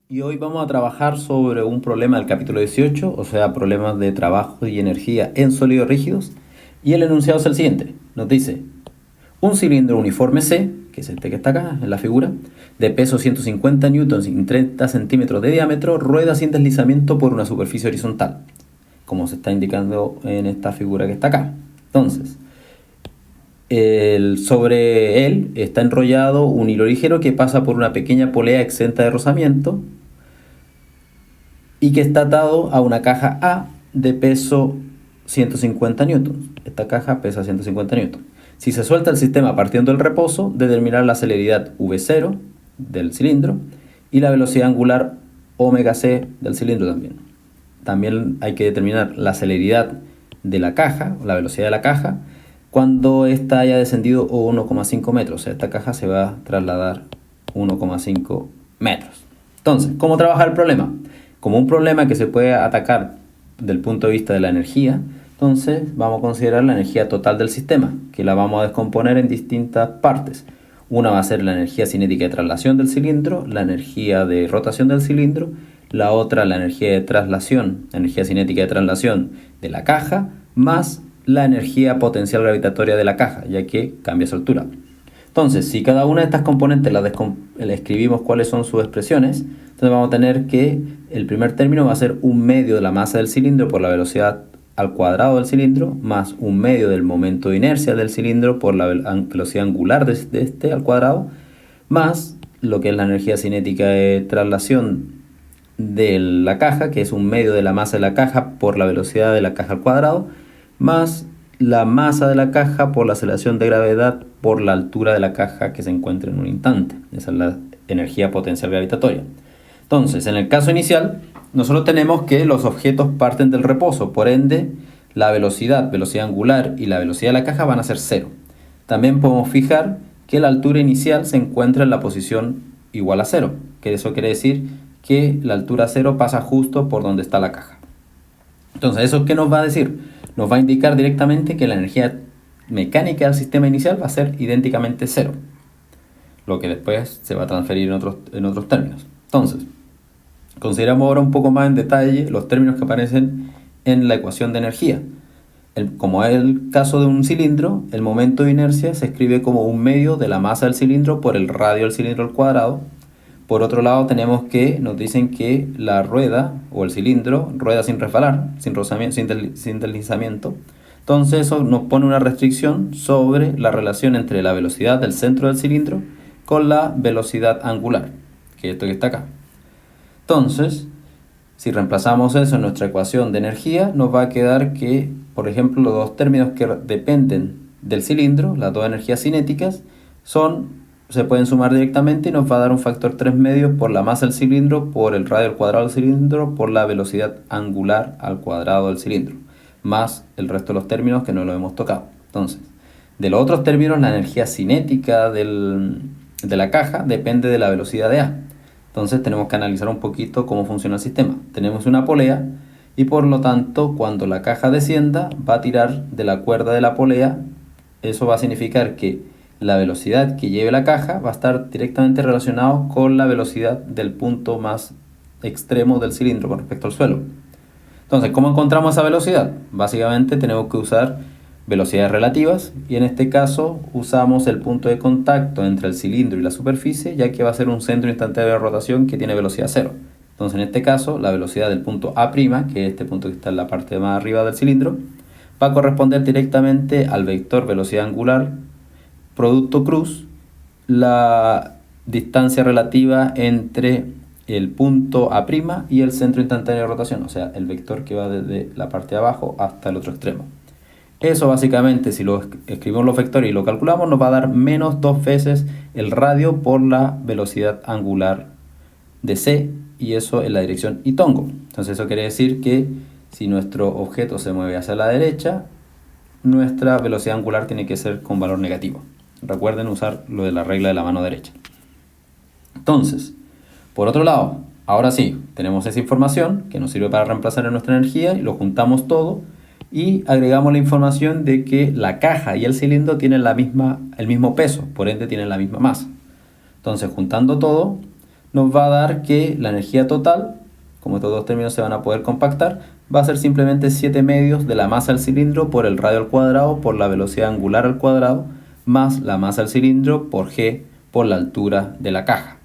Y hoy vamos a trabajar sobre un problema del capítulo 18, o sea, problemas de trabajo y energía en sólidos rígidos. Y el enunciado es el siguiente. Nos dice, un cilindro uniforme C, que es este que está acá en la figura, de peso 150 newtons y 30 centímetros de diámetro, rueda sin deslizamiento por una superficie horizontal, como se está indicando en esta figura que está acá. Entonces, sobre él está enrollado un hilo ligero que pasa por una pequeña polea exenta de rozamiento y que está atado a una caja A de peso 150 newtons. Esta caja pesa 150 newtons. Si se suelta el sistema partiendo del reposo, determinar la celeridad V0 del cilindro y la velocidad angular omega c del cilindro también. También hay que determinar la celeridad de la caja, la velocidad de la caja, cuando ésta haya descendido 1,5 metros. O sea, esta caja se va a trasladar 1,5 metros. Entonces, ¿cómo trabajar el problema? Como un problema que se puede atacar del punto de vista de la energía, entonces vamos a considerar la energía total del sistema, que la vamos a descomponer en distintas partes. Una va a ser la energía cinética de traslación del cilindro, la energía de rotación del cilindro, la otra la energía de traslación, la energía cinética de traslación de la caja, más la energía potencial gravitatoria de la caja, ya que cambia su altura. Entonces, si cada una de estas componentes le escribimos cuáles son sus expresiones, entonces vamos a tener que el primer término va a ser un medio de la masa del cilindro por la velocidad al cuadrado del cilindro, más un medio del momento de inercia del cilindro por la velocidad angular de este al cuadrado, más lo que es la energía cinética de traslación de la caja, que es un medio de la masa de la caja por la velocidad de la caja al cuadrado, más la masa de la caja por la aceleración de gravedad por la altura de la caja que se encuentra en un instante. Esa es la energía potencial gravitatoria. Entonces, en el caso inicial, nosotros tenemos que los objetos parten del reposo, por ende, la velocidad angular y la velocidad de la caja van a ser cero. También podemos fijar que la altura inicial se encuentra en la posición igual a cero, que eso quiere decir que la altura cero pasa justo por donde está la caja. Entonces, ¿eso qué nos va a decir? Nos va a indicar directamente que la energía mecánica del sistema inicial va a ser idénticamente cero, lo que después se va a transferir en otros términos. Entonces, consideramos ahora un poco más en detalle los términos que aparecen en la ecuación de energía. Como es el caso de un cilindro, el momento de inercia se escribe como un medio de la masa del cilindro por el radio del cilindro al cuadrado. Por otro lado, tenemos que nos dicen que la rueda o el cilindro rueda sin resbalar, sin deslizamiento. Entonces eso nos pone una restricción sobre la relación entre la velocidad del centro del cilindro con la velocidad angular, que es esto que está acá. Entonces, si reemplazamos eso en nuestra ecuación de energía, nos va a quedar que, por ejemplo, los dos términos que dependen del cilindro, las dos energías cinéticas, se pueden sumar directamente y nos va a dar un factor 3 medios por la masa del cilindro, por el radio al cuadrado del cilindro, por la velocidad angular al cuadrado del cilindro, más el resto de los términos que no lo hemos tocado. Entonces, de los otros términos, la energía cinética de la caja depende de la velocidad de A. Entonces tenemos que analizar un poquito cómo funciona el sistema. Tenemos una polea y por lo tanto cuando la caja descienda va a tirar de la cuerda de la polea. Eso va a significar que la velocidad que lleve la caja va a estar directamente relacionado con la velocidad del punto más extremo del cilindro con respecto al suelo. Entonces, ¿cómo encontramos esa velocidad? Básicamente tenemos que usar velocidades relativas y en este caso usamos el punto de contacto entre el cilindro y la superficie, ya que va a ser un centro instantáneo de rotación que tiene velocidad cero. Entonces, en este caso, la velocidad del punto A', que es este punto que está en la parte más arriba del cilindro, va a corresponder directamente al vector velocidad angular producto cruz, la distancia relativa entre el punto A' y el centro instantáneo de rotación, o sea, el vector que va desde la parte de abajo hasta el otro extremo. Eso básicamente, si lo escribimos los vectores y lo calculamos, nos va a dar menos 2 veces el radio por la velocidad angular de C, y eso en la dirección y tongo. Entonces eso quiere decir que si nuestro objeto se mueve hacia la derecha, nuestra velocidad angular tiene que ser con valor negativo. Recuerden usar lo de la regla de la mano derecha. Entonces, por otro lado, ahora sí, tenemos esa información que nos sirve para reemplazar en nuestra energía y lo juntamos todo y agregamos la información de que la caja y el cilindro tienen el mismo peso, por ende tienen la misma masa. Entonces, juntando todo, nos va a dar que la energía total, como estos dos términos se van a poder compactar, va a ser simplemente 7 medios de la masa del cilindro por el radio al cuadrado por la velocidad angular al cuadrado más la masa del cilindro por g por la altura de la caja.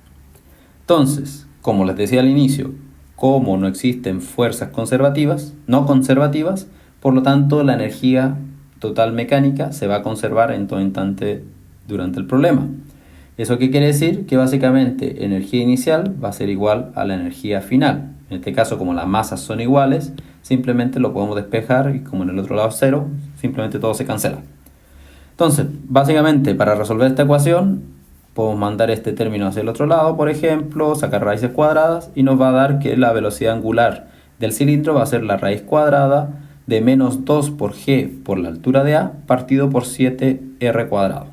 Entonces, como les decía al inicio, como no existen fuerzas no conservativas, por lo tanto la energía total mecánica se va a conservar en todo instante durante el problema. ¿Eso qué quiere decir? Que básicamente energía inicial va a ser igual a la energía final. En este caso, como las masas son iguales, simplemente lo podemos despejar y como en el otro lado es cero, simplemente todo se cancela. Entonces, básicamente para resolver esta ecuación, podemos mandar este término hacia el otro lado, por ejemplo, sacar raíces cuadradas y nos va a dar que la velocidad angular del cilindro va a ser la raíz cuadrada de menos 2 por g por la altura de A partido por 7r cuadrado.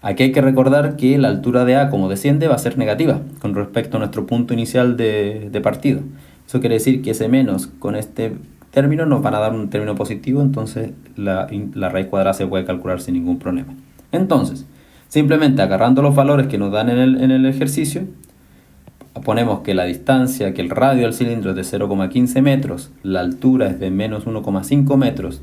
Aquí hay que recordar que la altura de A, como desciende, va a ser negativa con respecto a nuestro punto inicial de partida. Eso quiere decir que ese menos con este término nos van a dar un término positivo, entonces la raíz cuadrada se puede calcular sin ningún problema. Entonces, simplemente agarrando los valores que nos dan en el ejercicio, ponemos que la distancia, que el radio del cilindro es de 0,15 metros, la altura es de menos 1,5 metros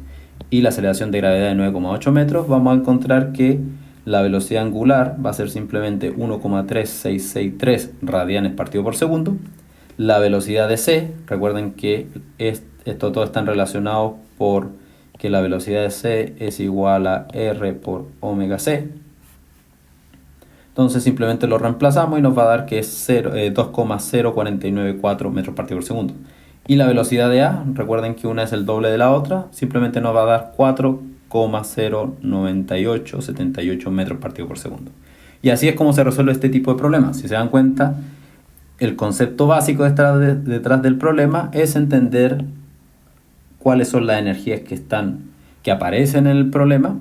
y la aceleración de gravedad de 9,8 metros, vamos a encontrar que la velocidad angular va a ser simplemente 1,3663 radianes partido por segundo. La velocidad de c, recuerden que esto todo están relacionados por que la velocidad de c es igual a r por omega c. Entonces simplemente lo reemplazamos y nos va a dar que es 2,0494 metros partido por segundo. Y la velocidad de a, recuerden que una es el doble de la otra, simplemente nos va a dar 4,09878 metros partido por segundo. Y así es como se resuelve este tipo de problemas. Si se dan cuenta, el concepto básico detrás del problema es entender cuáles son las energías que aparecen en el problema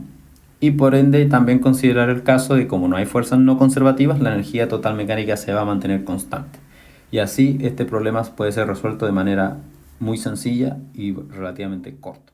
y por ende también considerar el caso de como no hay fuerzas no conservativas, la energía total mecánica se va a mantener constante. Y así este problema puede ser resuelto de manera muy sencilla y relativamente corta.